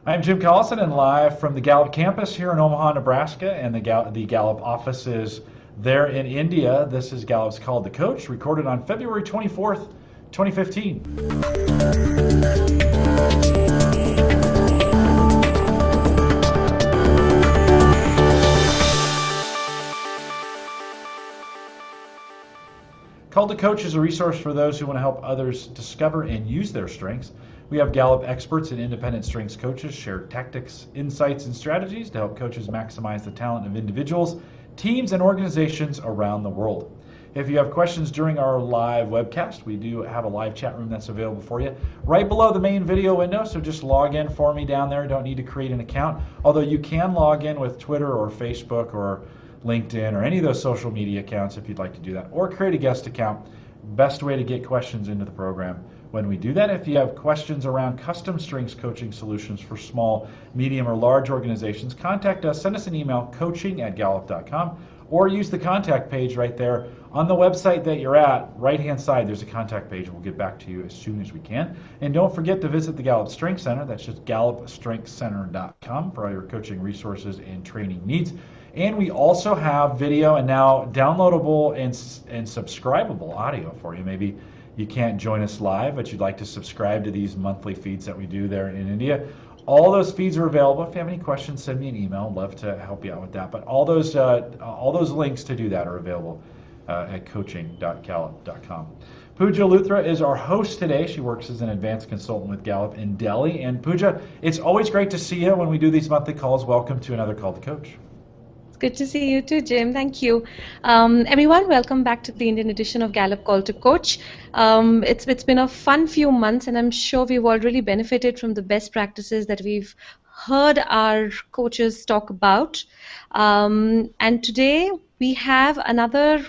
I'm Jim Collison and live from the Gallup campus here in Omaha, Nebraska, and the Gallup office is there in India. This is Gallup's Called the Coach, recorded on February 24th, 2015. Called to Coach is a resource for those who want to help others discover and use their strengths. We have Gallup experts and independent strengths coaches share tactics, insights, and strategies to help coaches maximize the talent of individuals, teams, and organizations around the world. If you have questions during our live webcast, we do have a live chat room that's available for you right below the main video window, so just log in for me down there. Don't need to create an account, although you can log in with Twitter or Facebook or LinkedIn or any of those social media accounts if you'd like to do that, or create a guest account. Best way to get questions into the program when we do that. If you have questions around custom strengths coaching solutions for small, medium, or large organizations, contact us. Send us an email, coaching@gallup.com, or use the contact page right there on the website that you're at. Right-hand side, there's a contact page. We'll get back to you as soon as we can. And don't forget to visit the Gallup Strength Center. That's just gallupstrengthcenter.com for all your coaching resources and training needs. And we also have video and now downloadable and subscribable audio for you. Maybe you can't join us live, but you'd like to subscribe to these monthly feeds that we do there in India. All those feeds are available. If you have any questions, send me an email. I'd love to help you out with that. But all those links to do that are available at coaching.gallup.com. Pooja Luthra is our host today. She works as an advanced consultant with Gallup in Delhi. And Pooja, it's always great to see you when we do these monthly calls. Welcome to another Call to Coach. Good to see you too, Jim. Thank you. Everyone, welcome back to the Indian edition of Gallup Call to Coach. It's been a fun few months, and I'm sure we've all really benefited from the best practices that we've heard our coaches talk about. And today we have another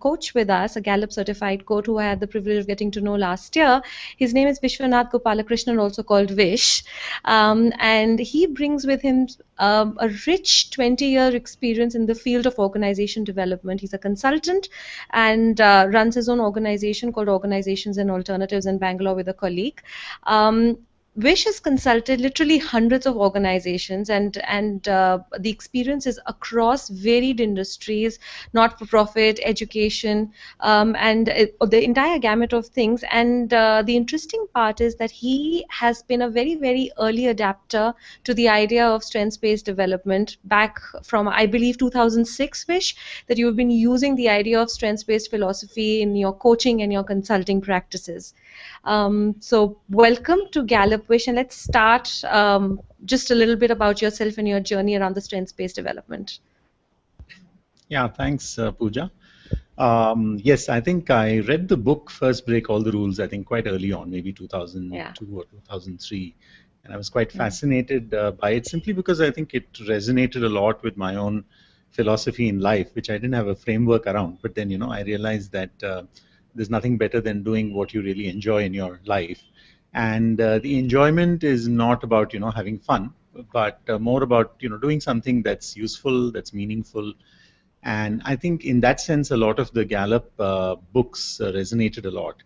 coach with us, a Gallup certified coach who I had the privilege of getting to know last year. His name is Vishwanath Gopalakrishnan, also called Vish. And he brings with him a rich 20-year experience in the field of organization development. He's a consultant and runs his own organization called Organizations and Alternatives in Bangalore with a colleague. Vish has consulted literally hundreds of organizations, and the experience is across varied industries, not-for-profit, education, and the entire gamut of things. And the interesting part is that he has been a very, very early adapter to the idea of strengths-based development back from, I believe, 2006, Vish, that you have been using the idea of strengths-based philosophy in your coaching and your consulting practices. So welcome to Gallup, Vish, and let's start just a little bit about yourself and your journey around the strengths-based development. Yeah, thanks, Pooja. Yes, I think I read the book First Break All the Rules, I think quite early on, maybe 2002 or 2003. And I was quite fascinated by it simply because I think it resonated a lot with my own philosophy in life, which I didn't have a framework around. But then, I realized that there's nothing better than doing what you really enjoy in your life. And the enjoyment is not about, having fun, but more about, doing something that's useful, that's meaningful. And I think in that sense, a lot of the Gallup books resonated a lot.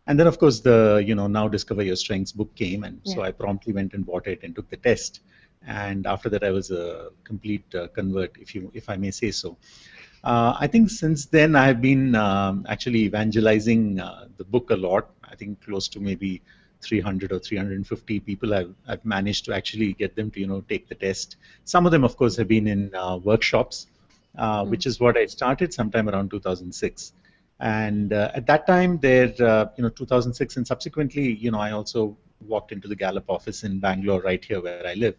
And then, of course, the, Now Discover Your Strengths book came. And so I promptly went and bought it and took the test. And after that, I was a complete convert, if I may say so. I think since then I've been actually evangelizing the book a lot. I think close to maybe 300 or 350 people I've managed to actually get them to take the test. Some of them, of course, have been in workshops, which is what I started sometime around 2006. And at that time, 2006, and subsequently, I also walked into the Gallup office in Bangalore, right here where I live,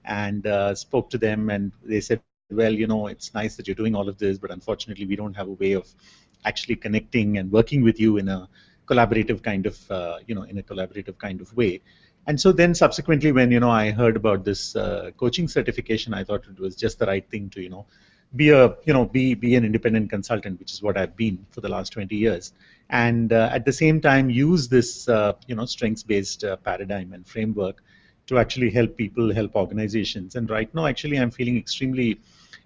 and spoke to them, and they said, well, it's nice that you're doing all of this, but unfortunately we don't have a way of actually connecting and working with you in a collaborative kind of, way. And so then subsequently when, I heard about this coaching certification, I thought it was just the right thing to, be an independent consultant, which is what I've been for the last 20 years. And at the same time use this, strengths-based paradigm and framework to actually help people, help organizations. And right now, actually, I'm feeling extremely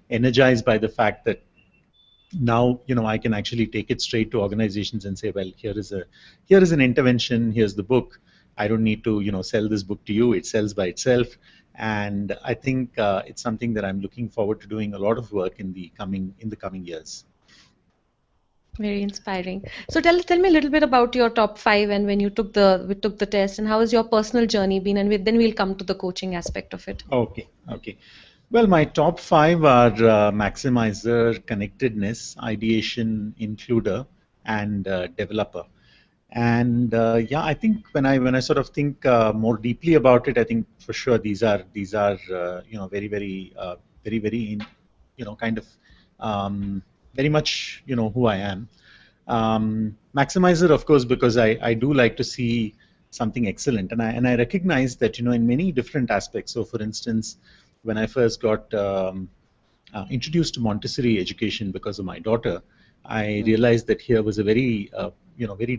energized by the fact that now, I can actually take it straight to organizations and say, well, here is an intervention, here's the book, I don't need to, sell this book to you. It sells by itself. And I think it's something that I'm looking forward to doing a lot of work in the coming years. Very inspiring. So tell me a little bit about your top five and when you took the test, and how has your personal journey been, and then we'll come to the coaching aspect of it. Okay. Well, my top five are maximizer, connectedness, ideation, includer, and developer. And yeah, I think when I sort of think more deeply about it, I think for sure these are very kind of very much who I am. Maximizer, of course, because I do like to see something excellent, and I recognize that in many different aspects. So, for instance, when I first got introduced to Montessori education because of my daughter, I realized that here was a very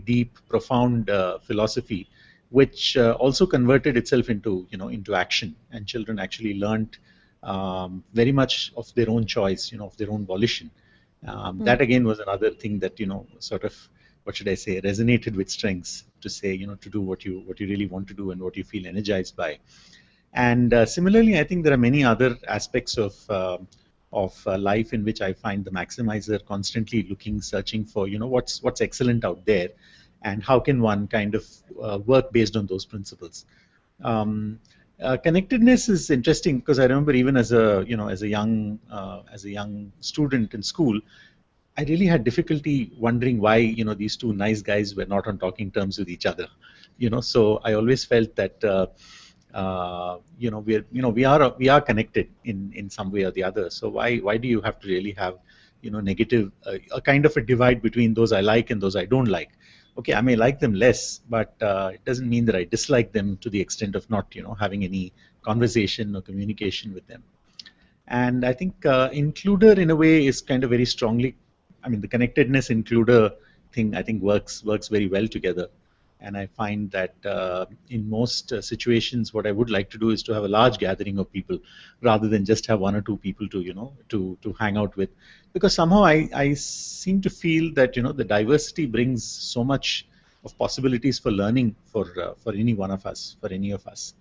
deep, profound philosophy, which also converted itself into action, and children actually learned very much of their own choice, of their own volition. That again was another thing that sort of, what should I say, resonated with strengths to say to do what you really want to do and what you feel energized by. And similarly, I think there are many other aspects of life in which I find the maximizer constantly looking, searching for what's excellent out there, and how can one kind of work based on those principles. Connectedness is interesting because I remember even as a young student in school, I really had difficulty wondering why these two nice guys were not on talking terms with each other. So I always felt that we are connected in some way or the other. So why do you have to really have negative a kind of a divide between those I like and those I don't like? Okay, I may like them less, but it doesn't mean that I dislike them to the extent of not having any conversation or communication with them. And I think includer in a way is kind of very strongly, I mean, the connectedness includer thing I think works very well together. And I find that in most situations, what I would like to do is to have a large gathering of people rather than just have one or two people to hang out with. Because somehow I seem to feel that the diversity brings so much of possibilities for learning for any one of us, for any of us.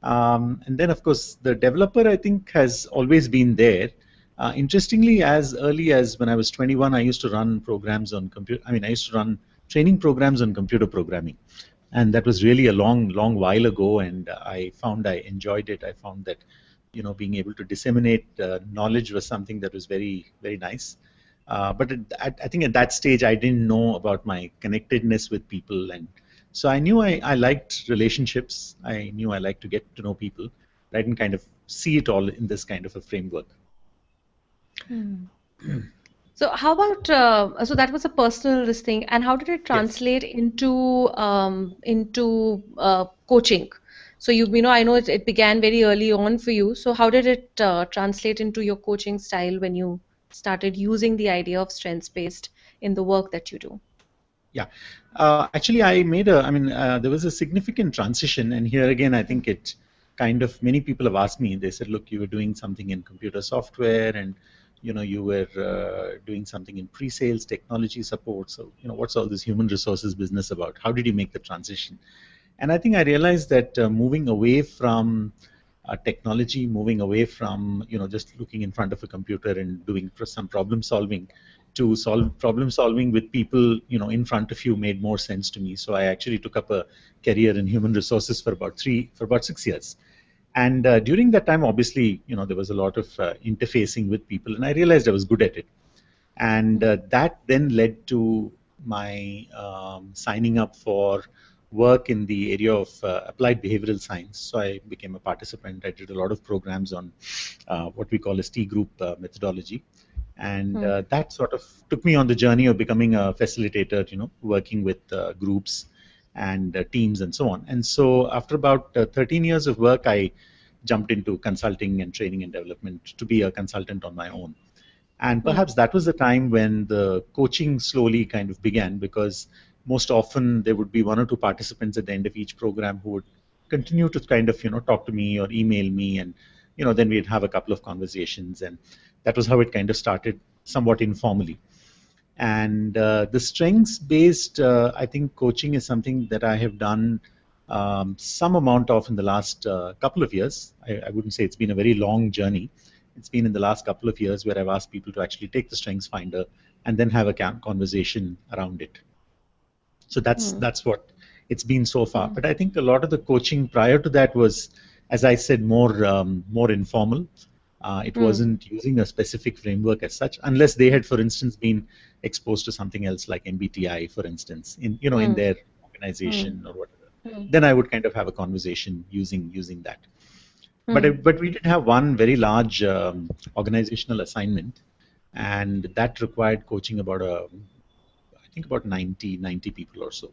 And then, of course, the developer, I think, has always been there. Interestingly, as early as when I was 21, I used to run programs on computer. I mean, I used to run training programs on computer programming, and that was really a long while ago. And I found I enjoyed it. I found that being able to disseminate knowledge was something that was very nice. But I think at that stage, I didn't know about my connectedness with people, and so I knew I liked relationships. I knew I liked to get to know people. I didn't kind of see it all in this kind of a framework. So how about so that was a personal thing, and how did it translate into coaching? So I know it began very early on for you. So how did it translate into your coaching style when you started using the idea of strengths-based in the work that you do? Yeah, actually, there was a significant transition, and here again, I think it kind of, many people have asked me, they said, look, you were doing something in computer software, and you were doing something in pre-sales technology support. So, what's all this human resources business about? How did you make the transition? And I think I realized that moving away from technology, moving away from just looking in front of a computer and doing some problem solving, to solve problem solving with people in front of you made more sense to me. So I actually took up a career in human resources for about 6 years. And during that time, obviously, there was a lot of interfacing with people, and I realized I was good at it. And that then led to my signing up for work in the area of applied behavioral science. So I became a participant. I did a lot of programs on what we call as T group methodology. And that sort of took me on the journey of becoming a facilitator, working with groups and teams and so on. And so after about 13 years of work, I jumped into consulting and training and development to be a consultant on my own. And perhaps that was the time when the coaching slowly kind of began, because most often there would be one or two participants at the end of each program who would continue to kind of, talk to me or email me, and, then we'd have a couple of conversations. And that was how it kind of started, somewhat informally. And the strengths-based, I think, coaching is something that I have done some amount of in the last couple of years. I wouldn't say it's been a very long journey. It's been in the last couple of years where I've asked people to actually take the Strengths Finder and then have a conversation around it. So that's what it's been so far. But I think a lot of the coaching prior to that was, as I said, more informal. It wasn't using a specific framework as such, unless they had, for instance, been exposed to something else like MBTI, for instance, in their organization or whatever. Then I would kind of have a conversation using that. But we did have one very large organizational assignment, and that required coaching about I think about 90 people or so.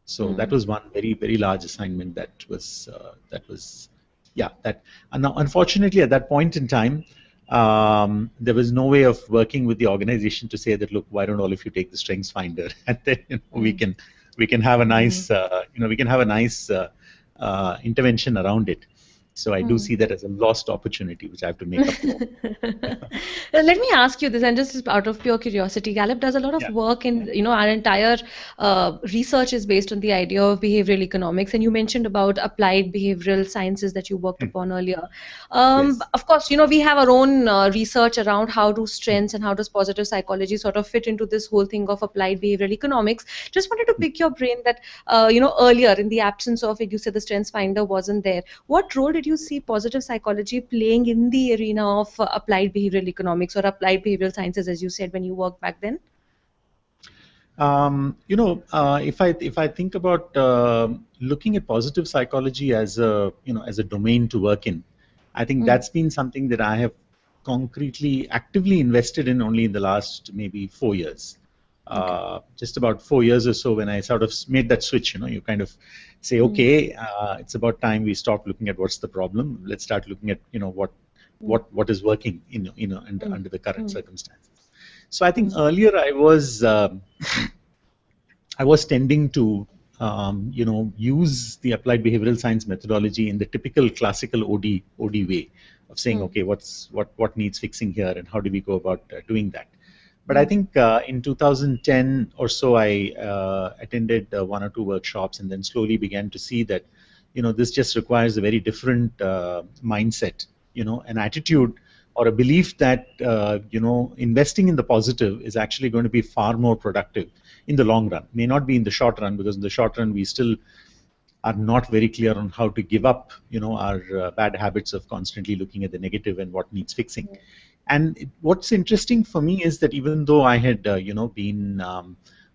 So that was one very, very large assignment that was and now, unfortunately, at that point in time, there was no way of working with the organization to say that, look, why don't all of you take the Strengths Finder, and then we can have a nice intervention around it. So I do see that as a lost opportunity, which I have to make up for. Let me ask you this, and just out of pure curiosity, Gallup does a lot of work in, our entire research is based on the idea of behavioral economics, and you mentioned about applied behavioral sciences that you worked upon earlier. Yes. Of course, we have our own research around how do strengths and how does positive psychology sort of fit into this whole thing of applied behavioral economics. Just wanted to pick your brain that, earlier in the absence of it, you said the Strengths Finder wasn't there. What role did you see positive psychology playing in the arena of applied behavioral economics or applied behavioral sciences, as you said, when you worked back then? If I think about looking at positive psychology as a domain to work in, I think that's been something that I have concretely, actively invested in only in the last maybe 4 years. Just about 4 years or so, when I sort of made that switch, you kind of say, okay, it's about time we stop looking at what's the problem. Let's start looking at, what is working, under the current circumstances. So I think earlier I was tending to, use the applied behavioral science methodology in the typical classical OD way of saying, okay, what needs fixing here, and how do we go about doing that? But I think in 2010 or so, I attended 1 or 2 workshops, and then slowly began to see that, this just requires a very different mindset, an attitude or a belief that, investing in the positive is actually going to be far more productive in the long run. May not be in the short run, because in the short run, we still are not very clear on how to give up, our bad habits of constantly looking at the negative and what needs fixing. And what's interesting for me is that even though I had, been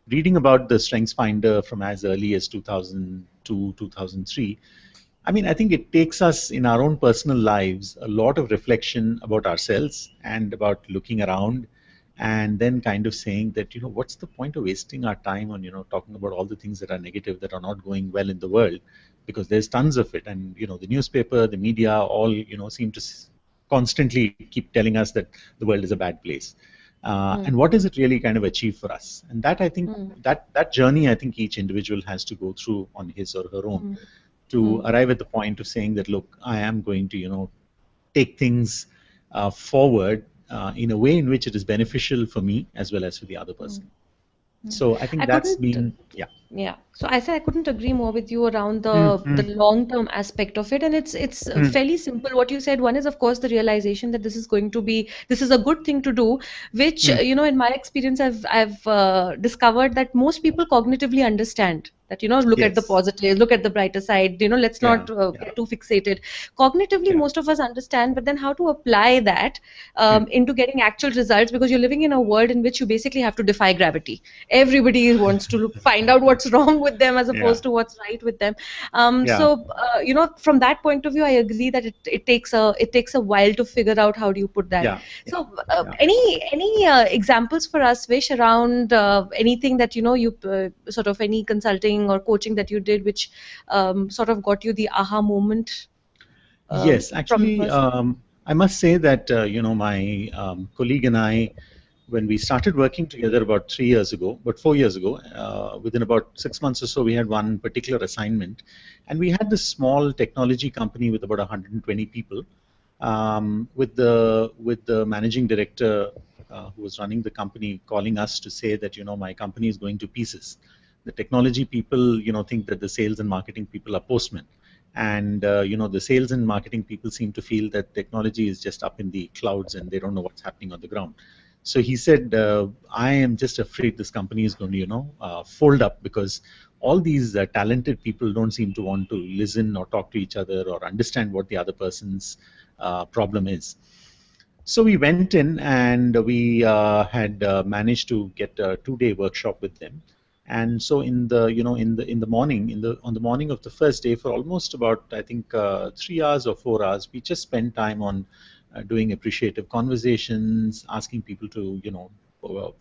reading about the Strengths Finder from as early as 2002, 2003, I mean, I think it takes us in our own personal lives a lot of reflection about ourselves and about looking around, and then kind of saying that, what's the point of wasting our time on, talking about all the things that are negative, that are not going well in the world, because there's tons of it. And, the newspaper, the media, all, seem to constantly keep telling us that the world is a bad place. And what does it really kind of achieve for us? And that, I think, that journey, I think each individual has to go through on his or her own to arrive at the point of saying that, look, I am going to, take things forward in a way in which it is beneficial for me as well as for the other person. So I think that's been, Yeah. So I said I couldn't agree more with you around the long-term aspect of it, and it's fairly simple. What you said, one is of course the realization that this is a good thing to do, which in my experience I've discovered that most people cognitively understand that look at the positive, look at the brighter side. Let's not get too fixated. Cognitively, most of us understand, but then how to apply that into getting actual results, because you're living in a world in which you basically have to defy gravity. Everybody wants to find out what's wrong with them as opposed to what's right with them. So from that point of view, I agree that it takes a while to figure out how do you put that. So any examples for us, Vish, around anything that you sort of any consulting or coaching that you did, which sort of got you the aha moment? Yes, actually, I must say that my colleague and I, when we started working together about 4 years ago, within about 6 months or so, we had one particular assignment, and we had this small technology company with about 120 people, with the managing director who was running the company calling us to say that my company is going to pieces. The technology people, think that the sales and marketing people are postmen. And, the sales and marketing people seem to feel that technology is just up in the clouds and they don't know what's happening on the ground. So he said, I am just afraid this company is going to, fold up because all these talented people don't seem to want to listen or talk to each other or understand what the other person's problem is. So we went in and we had managed to get a 2-day workshop with them. And so in the morning, on the morning of the first day, for almost about, I think, 3 hours or 4 hours, we just spent time on doing appreciative conversations, asking people to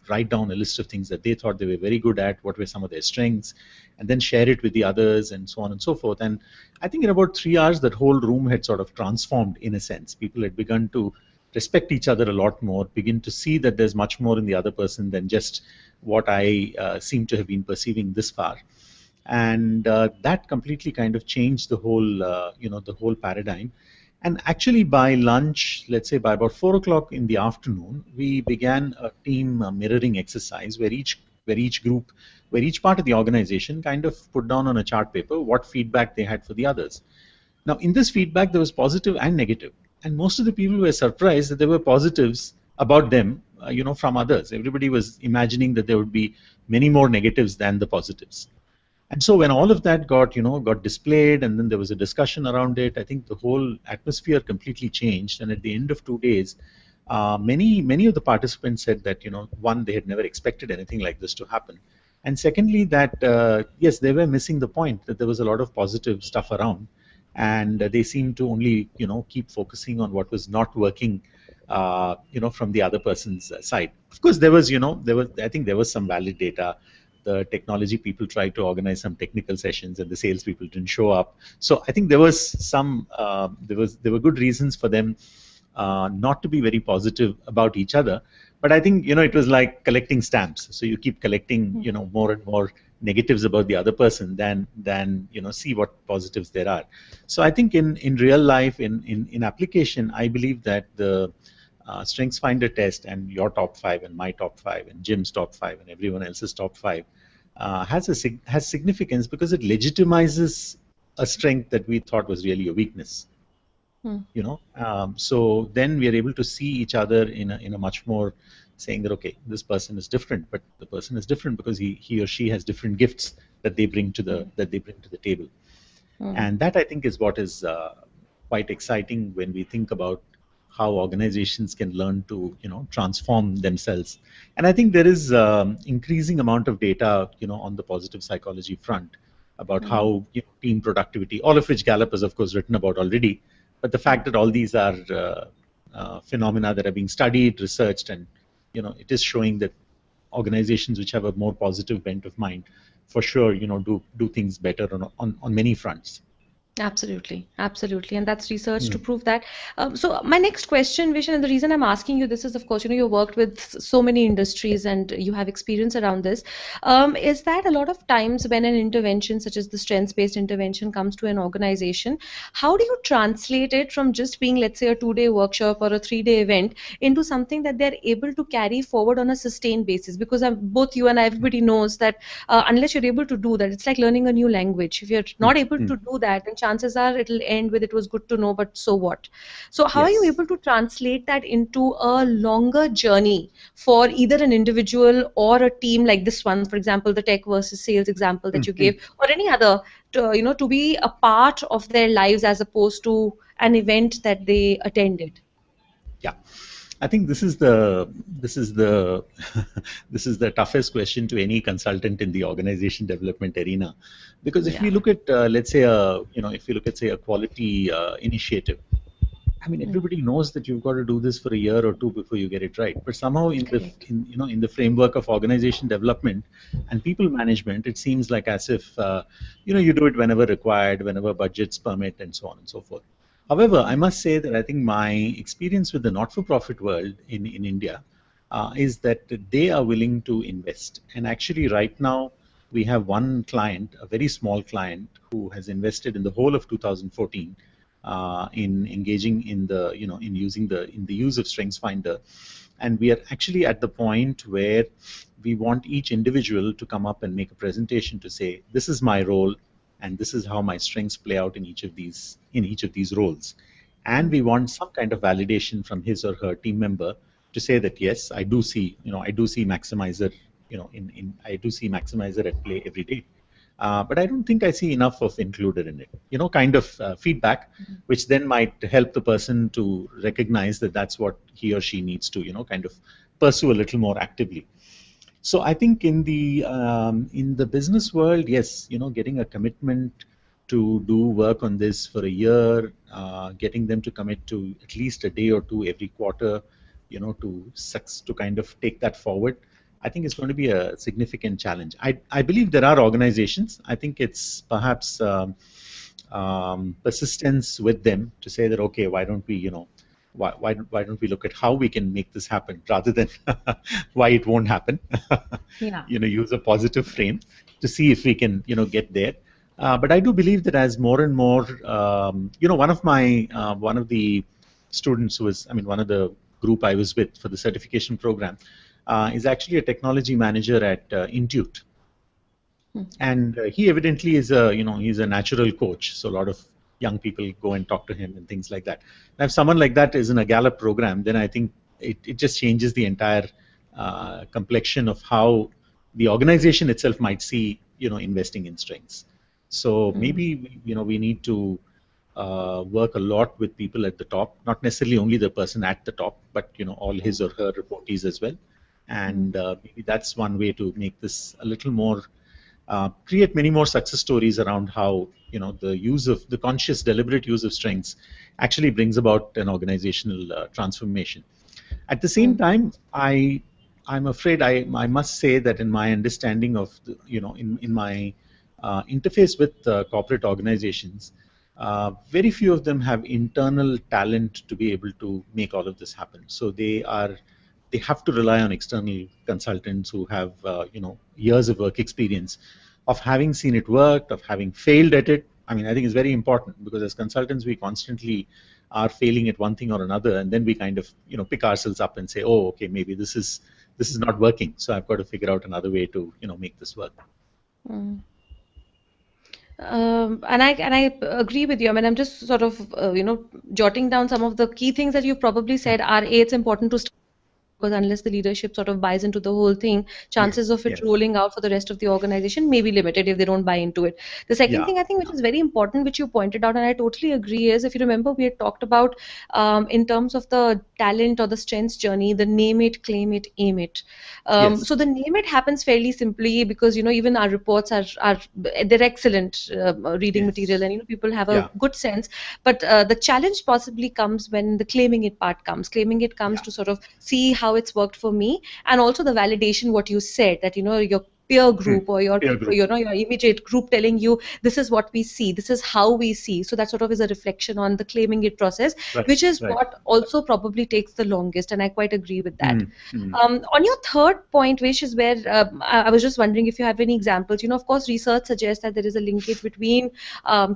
write down a list of things that they thought they were very good at, what were some of their strengths, and then share it with the others, and so on and so forth. And I think in about 3 hours, that whole room had sort of transformed in a sense. People had begun to respect each other a lot more, begin to see that there's much more in the other person than just what I seem to have been perceiving this far. And that completely kind of changed the whole, the whole paradigm. And actually by lunch, let's say by about 4 o'clock in the afternoon, we began a team mirroring exercise where each part of the organization kind of put down on a chart paper what feedback they had for the others. Now, in this feedback, there was positive and negative. And most of the people were surprised that there were positives about them, from others. Everybody was imagining that there would be many more negatives than the positives. And so when all of that got displayed, and then there was a discussion around it, I think the whole atmosphere completely changed. And at the end of 2 days, many of the participants said that, one, they had never expected anything like this to happen. And secondly, that, yes, they were missing the point that there was a lot of positive stuff around. And they seemed to only, keep focusing on what was not working, from the other person's side. Of course, I think there was some valid data. The technology people tried to organize some technical sessions, and the sales people didn't show up. So I think there was some, there were good reasons for them not to be very positive about each other. But I think, it was like collecting stamps. So you keep collecting, more and more negatives about the other person than see what positives there are. So I think in real life, in application, I believe that the Strengths Finder test and your top 5 and my top 5 and Jim's top 5 and everyone else's top 5 has significance because it legitimizes a strength that we thought was really a weakness. So then we are able to see each other in a much more saying that, okay, this person is different, but the person is different because he or she has different gifts that they bring to the table. And that, I think, is what is quite exciting when we think about how organizations can learn to transform themselves. And I think there is increasing amount of data on the positive psychology front about how team productivity, all of which Gallup has of course written about already, but the fact that all these are phenomena that are being studied, researched, and it is showing that organizations which have a more positive bent of mind for sure do things better on many fronts. Absolutely, absolutely, and that's research to prove that. So my next question, Vish, and the reason I'm asking you this is, of course, you worked with so many industries and you have experience around this. Is that a lot of times when an intervention such as the strengths-based intervention comes to an organization, how do you translate it from just being, let's say, a 2-day workshop or a 3-day event into something that they're able to carry forward on a sustained basis? Because both you and everybody knows that unless you're able to do that, it's like learning a new language. If you're not able to do that, then chances are it'll end with it was good to know, but so what? So how are you able to translate that into a longer journey for either an individual or a team like this one, for example, the tech versus sales example that you gave, or any other, to be a part of their lives as opposed to an event that they attended? Yeah. I think this is the this is the toughest question to any consultant in the organization development arena, because if we look at let's say if you look at say a quality initiative, I mean everybody knows that you've got to do this for a year or two before you get it right, but somehow in the framework of organization development and people management, it seems like as if you do it whenever required, whenever budgets permit, and so on and so forth. However, I must say that I think my experience with the not-for-profit world in India is that they are willing to invest. And actually right now we have one client, a very small client, who has invested in the whole of 2014 in engaging in the in using the use of Strengths Finder, and we are actually at the point where we want each individual to come up and make a presentation to say, this is my role and this is how my strengths play out in each of these roles. And we want some kind of validation from his or her team member to say that, yes, I do see maximizer, I do see maximizer at play every day. But I don't think I see enough of included in it, kind of feedback, which then might help the person to recognize that that's what he or she needs to, kind of pursue a little more actively. So I think in the business world, yes, getting a commitment to do work on this for a year, getting them to commit to at least a day or two every quarter, to kind of take that forward, I think it's going to be a significant challenge. I believe there are organizations. I think it's perhaps persistence with them to say that, okay, why don't we, why don't we look at how we can make this happen rather than why it won't happen. Yeah. Use a positive frame to see if we can, get there. But I do believe that as more and more, one of the students who was, one of the group I was with for the certification program, is actually a technology manager at Intuit, and he evidently is he's a natural coach. So a lot of young people go and talk to him and things like that. Now, if someone like that is in a Gallup program, then I think it just changes the entire complexion of how the organization itself might see investing in strengths. So maybe we need to work a lot with people at the top, not necessarily only the person at the top, but all his or her reportees as well. And maybe that's one way to make this a little more, create many more success stories around how the use of the conscious, deliberate use of strengths actually brings about an organizational transformation. At the same time, I'm afraid I must say that in my understanding of in my interface with corporate organizations, very few of them have internal talent to be able to make all of this happen. So they have to rely on external consultants who have years of work experience of having seen it work, of having failed at it. I think it's very important, because as consultants we constantly are failing at one thing or another, and then we kind of pick ourselves up and say, oh, okay, maybe this is not working, so I've got to figure out another way to make this work. And I agree with you. I'm just sort of jotting down some of the key things that you probably said are, it's important to start, because unless the leadership sort of buys into the whole thing, chances of it rolling out for the rest of the organization may be limited if they don't buy into it. The second thing I think which is very important, which you pointed out, and I totally agree, is, if you remember, we had talked about in terms of the talent or the strengths journey, the name it, claim it, aim it. So the name it happens fairly simply, because even our reports are they're excellent reading material, and people have a good sense. But the challenge possibly comes when the claiming it part comes. Claiming it comes to sort of see how it's worked for me, and also the validation, what you said, that your peer group or your your immediate group telling you, this is what we see, this is how we see. So that sort of is a reflection on the claiming it process, which is what also probably takes the longest, and I quite agree with that. On your third point, Vish, is where I was just wondering if you have any examples. Of course, research suggests that there is a linkage between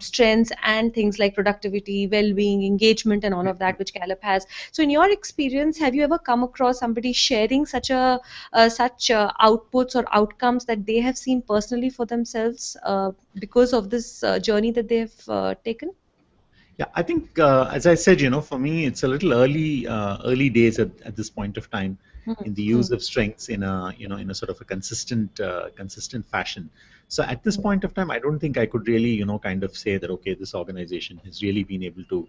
strengths and things like productivity, well-being, engagement, and all of that, which Gallup has. So in your experience, have you ever come across somebody sharing such outputs or outcomes that they have seen personally for themselves because of this journey that they have taken? Yeah, I think as I said, for me, it's a little early days at this point of time in the use of strengths in a sort of a consistent fashion. So at this point of time, I don't think I could really kind of say that, okay, this organization has really been able to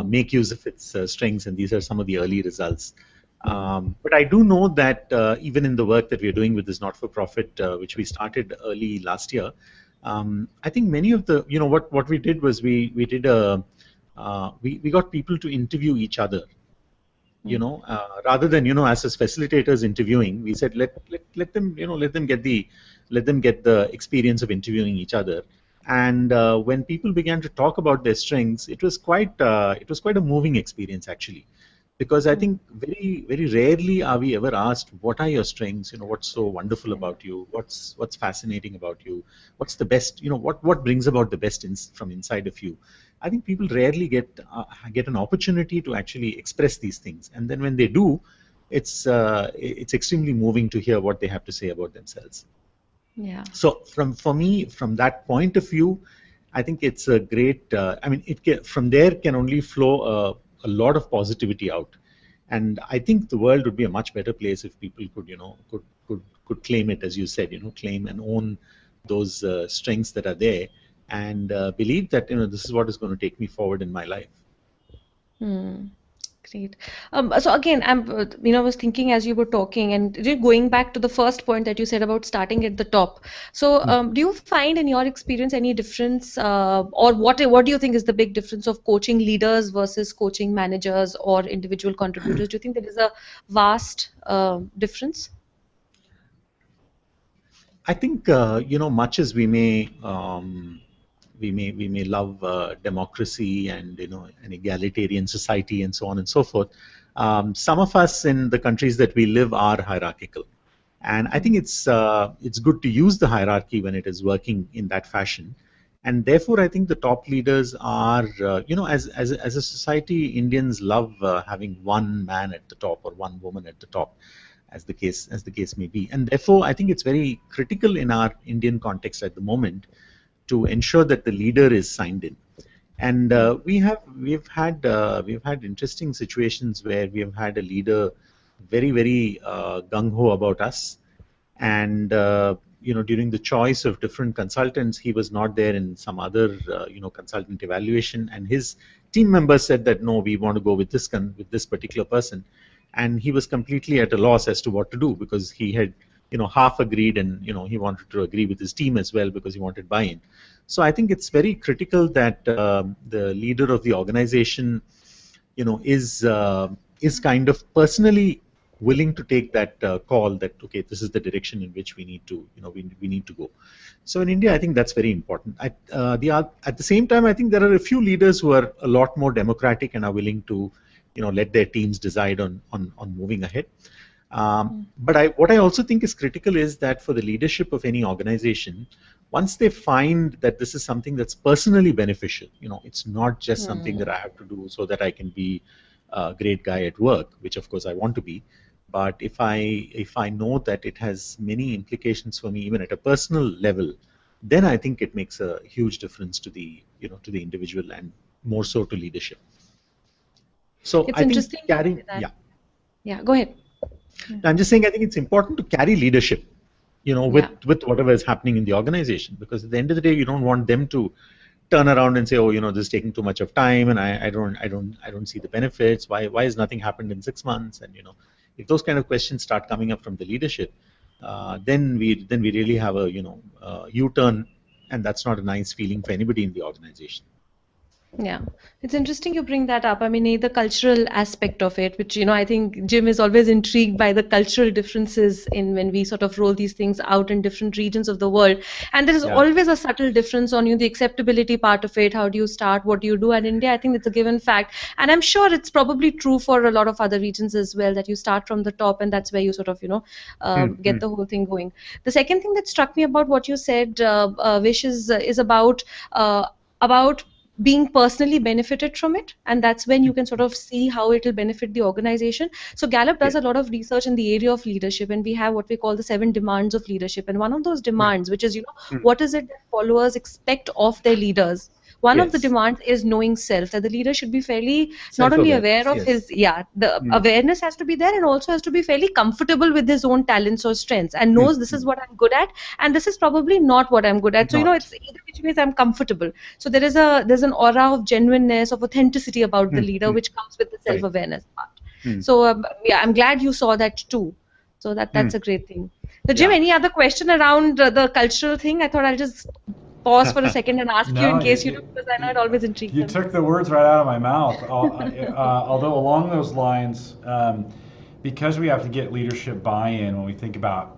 make use of its strengths, and these are some of the early results. But I do know that even in the work that we're doing with this not-for-profit, which we started early last year, I think many of the, what we did was we got people to interview each other, rather than, as facilitators interviewing, we said, let them, let them get the experience of interviewing each other. And when people began to talk about their strengths, it was quite a moving experience, actually. Because I think very, very rarely are we ever asked, what are your strengths? What's so wonderful about you? What's fascinating about you? What's the best? What brings about the best from inside of you? I think people rarely get an opportunity to actually express these things. And then when they do, it's extremely moving to hear what they have to say about themselves. Yeah. So for me, from that point of view, I think it's a great. I mean, from there can only flow a lot of positivity out, and I think the world would be a much better place if people could claim it, as you said, claim and own those strengths that are there, and believe that this is what is going to take me forward in my life. Hmm. Great. So again, I was thinking as you were talking, and going back to the first point that you said about starting at the top. So, do you find in your experience any difference, or what do you think is the big difference of coaching leaders versus coaching managers or individual contributors? Do you think there is a vast difference? I think much as we may love democracy and an egalitarian society and so on and so forth. Some of us in the countries that we live are hierarchical, and I think it's good to use the hierarchy when it is working in that fashion. And therefore, I think the top leaders are, as a society, Indians love having one man at the top or one woman at the top, as the case may be. And therefore, I think it's very critical in our Indian context at the moment to ensure that the leader is signed in. And we've had interesting situations where we have had a leader very, very gung ho about us, and during the choice of different consultants, he was not there in some other consultant evaluation, and his team members said that no, we want to go with this particular person, and he was completely at a loss as to what to do, because he had half agreed, and he wanted to agree with his team as well because he wanted buy-in. So I think it's very critical that the leader of the organization is kind of personally willing to take that call that, okay, this is the direction in which we need to we need to go. So in India, I think that's very important. At the same time, I think there are a few leaders who are a lot more democratic and are willing to let their teams decide on moving ahead. But what I also think is critical is that for the leadership of any organization, once they find that this is something that's personally beneficial, it's not just something that I have to do so that I can be a great guy at work, which of course I want to be. But if I know that it has many implications for me, even at a personal level, then I think it makes a huge difference to the individual and more so to leadership. So it's I interesting think carrying, yeah, go ahead. I'm just saying I think it's important to carry leadership, with whatever is happening in the organization, because at the end of the day, you don't want them to turn around and say, oh, this is taking too much of time, and I don't see the benefits. Why has nothing happened in 6 months? And if those kind of questions start coming up from the leadership, then we really have a U-turn, and that's not a nice feeling for anybody in the organization. Yeah, it's interesting you bring that up. I mean, the cultural aspect of it, which, I think Jim is always intrigued by the cultural differences in when we sort of roll these things out in different regions of the world. And there is always a subtle difference on the acceptability part of it. How do you start? What do you do? And India, I think it's a given fact. And I'm sure it's probably true for a lot of other regions as well, that you start from the top and that's where you sort of, get the whole thing going. The second thing that struck me about what you said, Vish, is about being personally benefited from it, and that's when you can sort of see how it will benefit the organization. So Gallup does a lot of research in the area of leadership, and we have what we call the 7 demands of leadership, and one of those demands, which is what is it that followers expect of their leaders. One of the demands is knowing self, that the leader should be fairly not only aware of his, awareness has to be there, and also has to be fairly comfortable with his own talents or strengths, and knows this is what I'm good at, and this is probably not what I'm good at. So, it's either which ways I'm comfortable. So there's an aura of genuineness, of authenticity about the leader, which comes with the self-awareness part. So, I'm glad you saw that too. So that's a great thing. So, Jim, any other question around the cultural thing? I thought I'll just pause for a second and ask you in case because I know it always intrigues you took the words right out of my mouth. Although along those lines, because we have to get leadership buy-in when we think about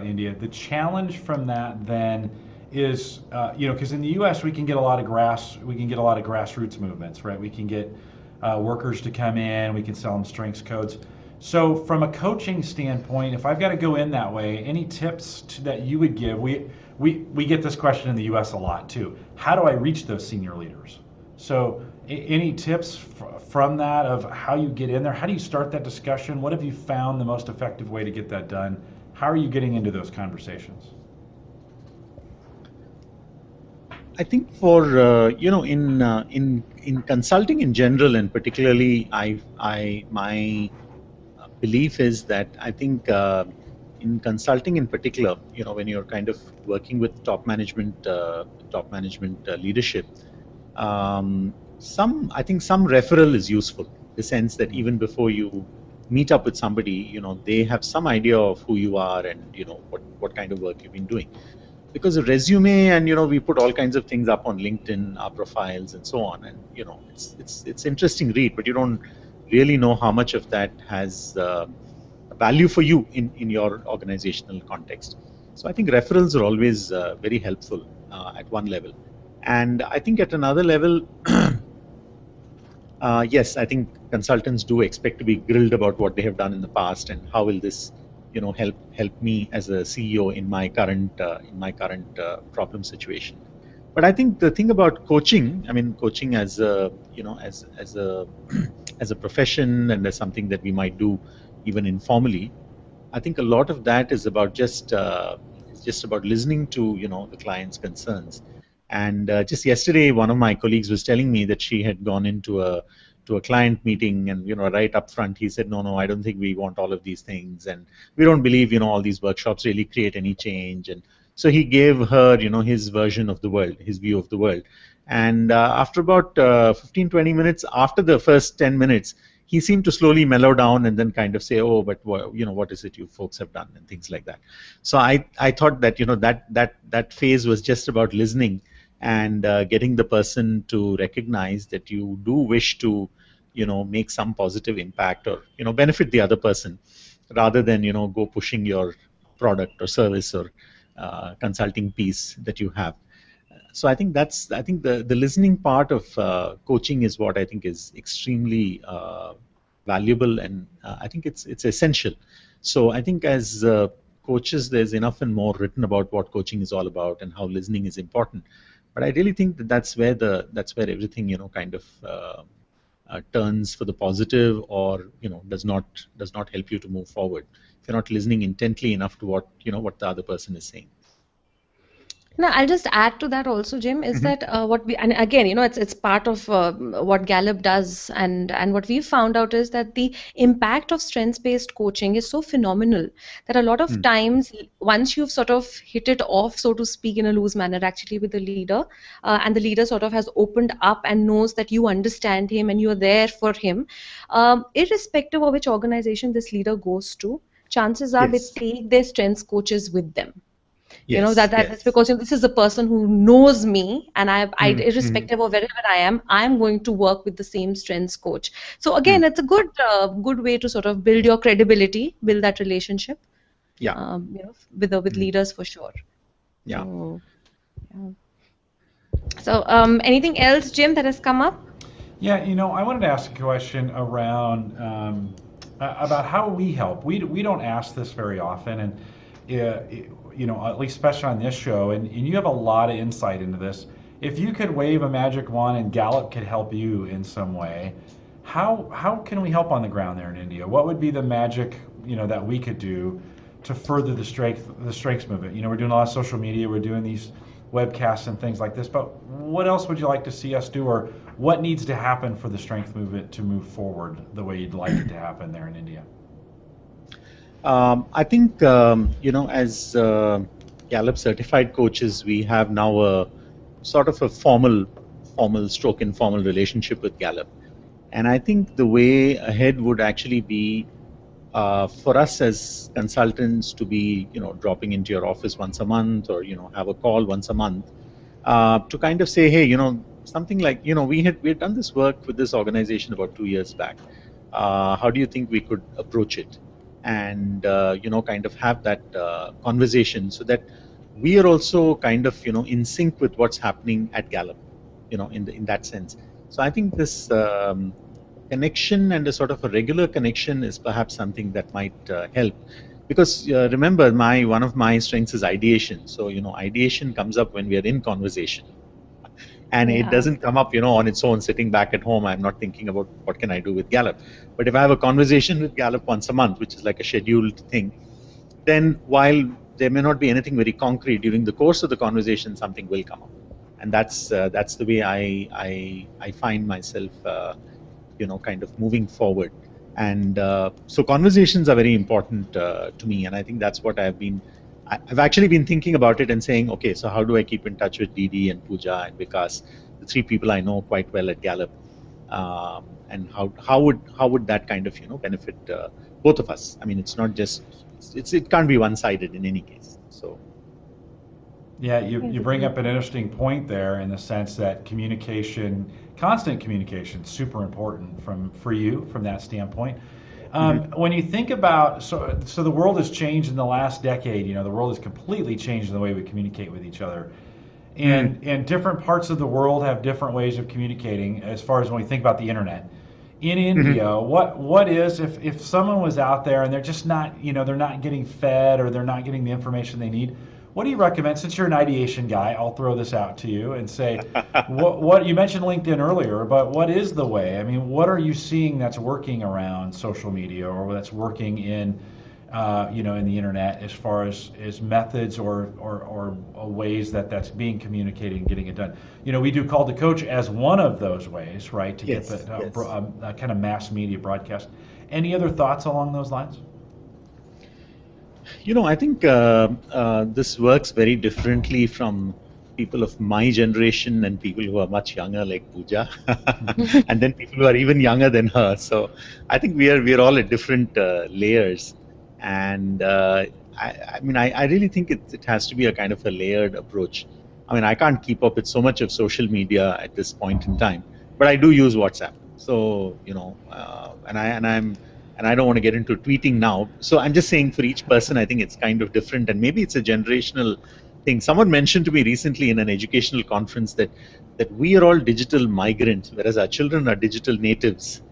India, the challenge from that then is because in the U.S. we can get a lot of grassroots movements, right? We can get workers to come in, we can sell them strengths codes. So from a coaching standpoint, if I've got to go in that way, any tips that you would give? We get this question in the U.S. a lot too. How do I reach those senior leaders? So any tips from that of how you get in there? How do you start that discussion? What have you found the most effective way to get that done? How are you getting into those conversations? I think for in consulting in general, and particularly, my belief is that I think in consulting in particular, when you're kind of working with top management leadership, I think some referral is useful. In the sense that even before you meet up with somebody, they have some idea of who you are and what kind of work you've been doing. Because a resume, and we put all kinds of things up on LinkedIn, our profiles and so on, and it's interesting read, but you don't really know how much of that has value for you in your organizational context. So I think referrals are always very helpful at one level, and I think at another level, yes, I think consultants do expect to be grilled about what they have done in the past and how will this help me as a CEO in my current problem situation. But I think the thing about coaching, coaching as a as a as a profession and as something that we might do even informally, I think a lot of that is about just about listening to the client's concerns. And just yesterday, one of my colleagues was telling me that she had gone into a client meeting, and right up front he said, no, I don't think we want all of these things, and we don't believe all these workshops really create any change. And so he gave her his version of the world, his view of the world. And after about 15-20 minutes, after the first 10 minutes, he seemed to slowly mellow down and then kind of say, oh, but what is it you folks have done, and things like that. So I thought that that phase was just about listening and getting the person to recognize that you do wish to make some positive impact or benefit the other person, rather than go pushing your product or service or consulting piece that you have. So I think the listening part of coaching is what I think is extremely valuable, and I think it's essential. So I think as coaches, there's enough and more written about what coaching is all about and how listening is important. But I really think that that's where everything kind of turns for the positive, or does not help you to move forward if you're not listening intently enough to what the other person is saying. Now, I'll just add to that also, Jim, is that what we, and again, it's part of what Gallup does, and what we've found out is that the impact of strengths-based coaching is so phenomenal that a lot of times, once you've sort of hit it off, so to speak, in a loose manner, actually with the leader, and the leader sort of has opened up and knows that you understand him and you're there for him, irrespective of which organization this leader goes to, chances are they take their strengths coaches with them. That's because this is the person who knows me, and I irrespective of wherever I'm going to work with the same strengths coach. So again, it's a good way to sort of build your credibility, build that relationship. With leaders for sure. Yeah. So anything else, Jim, that has come up? Yeah, I wanted to ask a question around about how we help. We don't ask this very often, and at least especially on this show, and you have a lot of insight into this. If you could wave a magic wand and Gallup could help you in some way, how can we help on the ground there in India? What would be the magic that we could do to further the strengths movement? We're doing a lot of social media, we're doing these webcasts and things like this, but what else would you like to see us do, or what needs to happen for the strength movement to move forward the way you'd like it to happen there in India? I think, as Gallup certified coaches, we have now a sort of a formal stroke informal relationship with Gallup. And I think the way ahead would actually be for us as consultants to be, dropping into your office once a month, or, have a call once a month to kind of say, hey, something like, we had done this work with this organization about 2 years back. How do you think we could approach it? And kind of have that conversation, so that we are also kind of in sync with what's happening at Gallup, in that sense. So I think this connection and a sort of a regular connection is perhaps something that might help, because remember, one of my strengths is ideation. So ideation comes up when we are in conversation, and it doesn't come up, on its own, sitting back at home. I'm not thinking about what can I do with Gallup. But if I have a conversation with Gallup once a month, which is like a scheduled thing, then while there may not be anything very concrete, during the course of the conversation, something will come up. And that's the way I find myself, kind of moving forward. And so conversations are very important to me, and I think that's what I've actually been thinking about it and saying, okay, so how do I keep in touch with Didi and Pooja and Vikas, the three people I know quite well at Gallup, and how would that kind of benefit both of us? I mean, it's not just it can't be one-sided in any case. So. Yeah, you bring up an interesting point there in the sense that constant communication, is super important for you from that standpoint. When you think about, so the world has changed in the last decade. The world has completely changed in the way we communicate with each other, and different parts of the world have different ways of communicating. As far as when we think about the internet, in India, what is if someone was out there and they're just not, they're not getting fed or they're not getting the information they need? What do you recommend? Since you're an ideation guy, I'll throw this out to you and say, what you mentioned LinkedIn earlier, but what is the way? I mean, what are you seeing that's working around social media or that's working in, in the internet as far as methods or ways that's being communicated and getting it done? We do Call to Coach as one of those ways, right? To get the kind of mass media broadcast. Any other thoughts along those lines? I think this works very differently from people of my generation and people who are much younger, like Pooja, and then people who are even younger than her. So I think we are all at different layers, and I really think it has to be a kind of a layered approach. I mean, I can't keep up with so much of social media at this point in time, but I do use WhatsApp. So and I don't want to get into tweeting now. So I'm just saying for each person, I think it's kind of different, and maybe it's a generational thing. Someone mentioned to me recently in an educational conference that we are all digital migrants, whereas our children are digital natives.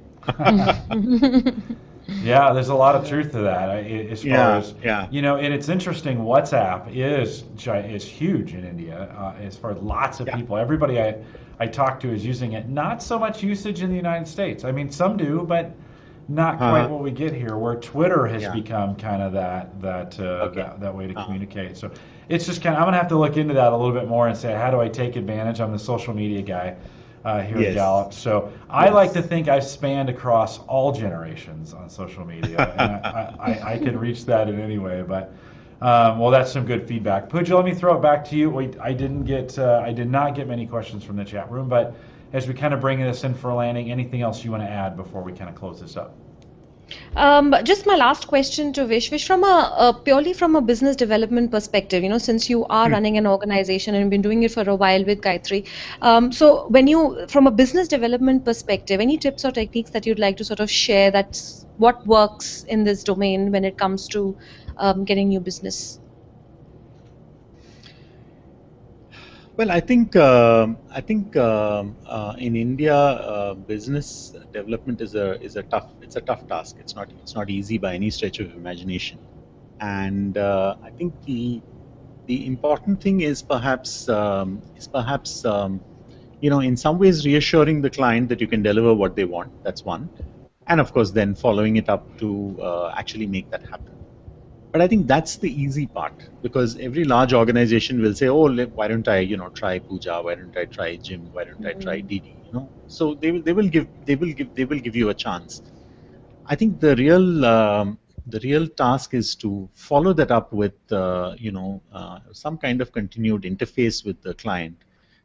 Yeah, there's a lot of truth to that. As far as and it's interesting. WhatsApp is huge in India. As far as lots of people, everybody I talk to is using it. Not so much usage in the United States. I mean, some do, but not quite what we get here, where Twitter has become kind of that way to communicate. So it's just I'm gonna have to look into that a little bit more and say, how do I take advantage? I'm the social media guy here at Gallup. So I like to think I've spanned across all generations on social media, and I can reach that in any way. But well, that's some good feedback. Pooja, let me throw it back to you. I did not get many questions from the chat room, but as we kind of bring this in for a landing, anything else you want to add before we kind of close this up? Just my last question to Vish. Vish, from purely from a business development perspective, since you are running an organization and you've been doing it for a while with Gayatri, so from a business development perspective, any tips or techniques that you'd like to sort of share that's what works in this domain when it comes to getting new business? Well, I think in India, business development is a tough task. It's not easy by any stretch of imagination, and I think the important thing is perhaps in some ways reassuring the client that you can deliver what they want. That's one, and of course then following it up to actually make that happen. But I think that's the easy part, because every large organization will say, "Oh, why don't I, try Pooja? Why don't I try Jim? Why don't I try Didi?" So they will give you a chance. I think the real task is to follow that up with some kind of continued interface with the client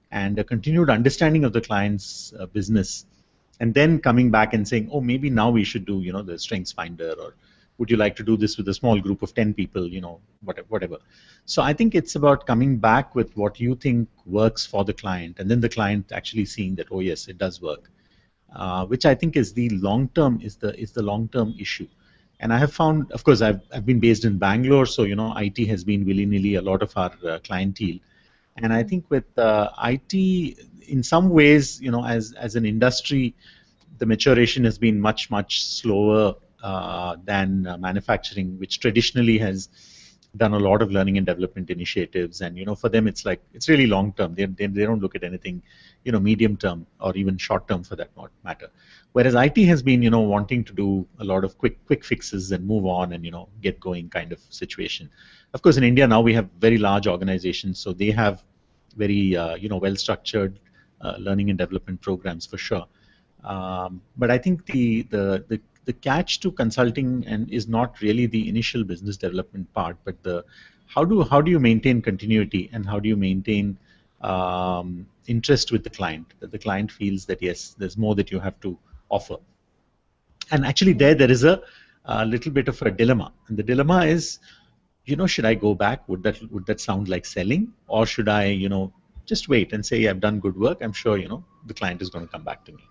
and a continued understanding of the client's business, and then coming back and saying, "Oh, maybe now we should do the strengths finder, or would you like to do this with a small group of 10 people, whatever." So I think it's about coming back with what you think works for the client, and then the client actually seeing that, oh yes, it does work, which I think is the long-term issue. And I have found, of course, I've been based in Bangalore, so IT has been willy-nilly a lot of our clientele. And I think with IT, in some ways, as an industry, the maturation has been much slower than manufacturing, which traditionally has done a lot of learning and development initiatives, and for them it's like it's really long term. They don't look at anything medium term or even short term for that matter. Whereas IT has been wanting to do a lot of quick fixes and move on and get going kind of situation. Of course, in India now we have very large organizations, so they have very well structured learning and development programs for sure. But I think the catch to consulting and is not really the initial business development part, but how do you maintain continuity, and how do you maintain interest with the client, that the client feels that yes, there's more that you have to offer. And actually there is a little bit of a dilemma, and the dilemma is, should I go back? Would that sound like selling, or should I just wait and say I've done good work, I'm sure the client is going to come back to me.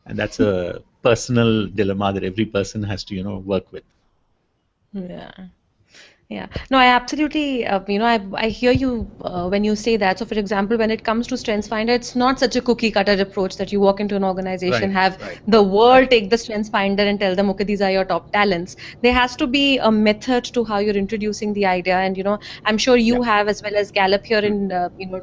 And that's a personal dilemma that every person has to work with. Yeah, no, I absolutely, I hear you when you say that. So, for example, when it comes to StrengthsFinder, it's not such a cookie cutter approach that you walk into an organization, have the world take the StrengthsFinder and tell them, okay, these are your top talents. There has to be a method to how you're introducing the idea. And, I'm sure you have, as well as Gallup here in,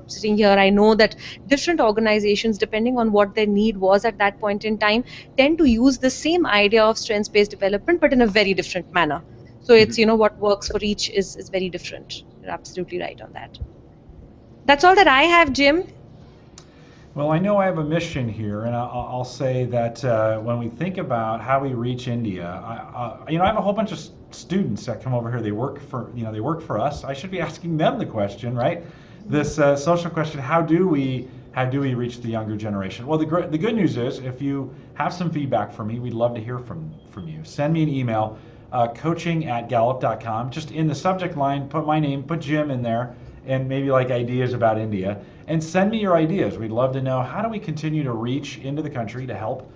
sitting here, I know that different organizations, depending on what their need was at that point in time, tend to use the same idea of strengths-based development, but in a very different manner. So it's, what works for each is very different. You're absolutely right on that. That's all that I have, Jim. Well, I know I have a mission here, and I'll say that when we think about how we reach India, I have a whole bunch of students that come over here. They work for us. I should be asking them the question, right? This social question: how do we reach the younger generation? Well, the good news is, if you have some feedback for me, we'd love to hear from you. Send me an email. Coaching@gallup.com. Just in the subject line, put my name, put Jim in there, and maybe like ideas about India, and send me your ideas. We'd love to know, how do we continue to reach into the country to help?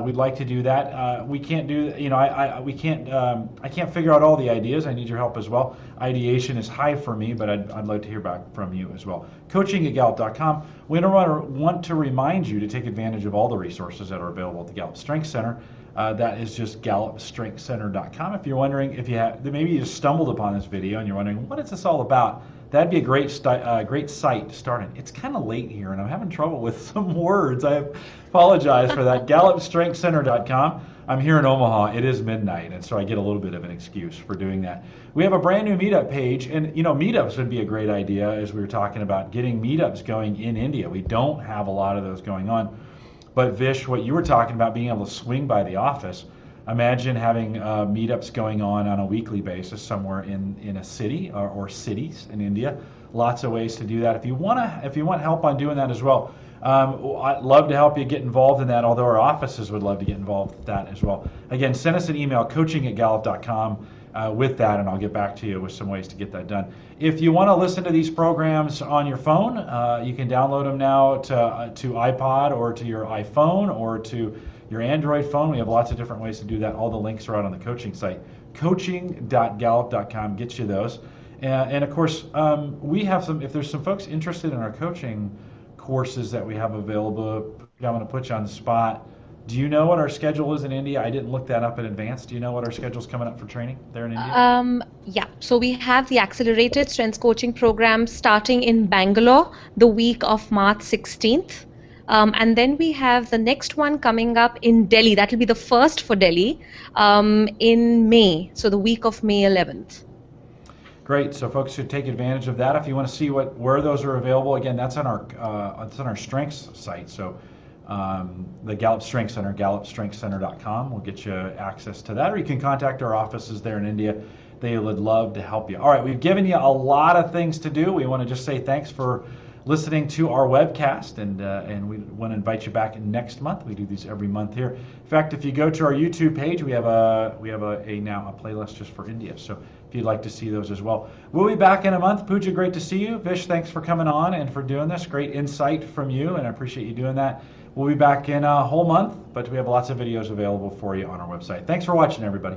We'd like to do that. We can't do, I can't figure out all the ideas. I need your help as well. Ideation is high for me, but I'd like to hear back from you as well. Coaching@gallup.com. We want to remind you to take advantage of all the resources that are available at the Gallup Strength Center. That is just GallupStrengthCenter.com. If you're wondering, maybe you just stumbled upon this video and you're wondering, what is this all about? That'd be a great site to start in. It's kind of late here and I'm having trouble with some words. I apologize for that. GallupStrengthCenter.com. I'm here in Omaha. It is midnight, and so I get a little bit of an excuse for doing that. We have a brand new meetup page, and meetups would be a great idea, as we were talking about getting meetups going in India. We don't have a lot of those going on. But Vish, what you were talking about, being able to swing by the office, imagine having meetups going on a weekly basis somewhere in a city or cities in India. Lots of ways to do that. If you want help on doing that as well, I'd love to help you get involved in that, although our offices would love to get involved with that as well. Again, send us an email, coaching@gallup.com. With that, and I'll get back to you with some ways to get that done. If you want to listen to these programs on your phone, you can download them now to iPod or to your iPhone or to your Android phone. We have lots of different ways to do that. All the links are out on the coaching site. Coaching.gallup.com gets you those. And of course, we have some, if there's some folks interested in our coaching courses that we have available, I'm going to put you on the spot. Do you know what our schedule is in India? I didn't look that up in advance. Do you know what our schedule is coming up for training there in India? Yeah, so we have the Accelerated Strengths Coaching Program starting in Bangalore the week of March 16th. And then we have the next one coming up in Delhi. That will be the first for Delhi in May, so the week of May 11th. Great. So folks should take advantage of that. If you want to see where those are available, again, that's on our Strengths site. So the Gallup Strength Center, GallupStrengthCenter.com will get you access to that, or you can contact our offices there in India. They would love to help you. All right, we've given you a lot of things to do. We want to just say thanks for listening to our webcast, and we want to invite you back next month. We do these every month here. In fact, if you go to our YouTube page, we have now a playlist just for India. So if you'd like to see those as well. We'll be back in a month. Pooja, great to see you. Vish, thanks for coming on and for doing this. Great insight from you, and I appreciate you doing that. We'll be back in a whole month, but we have lots of videos available for you on our website. Thanks for watching, everybody.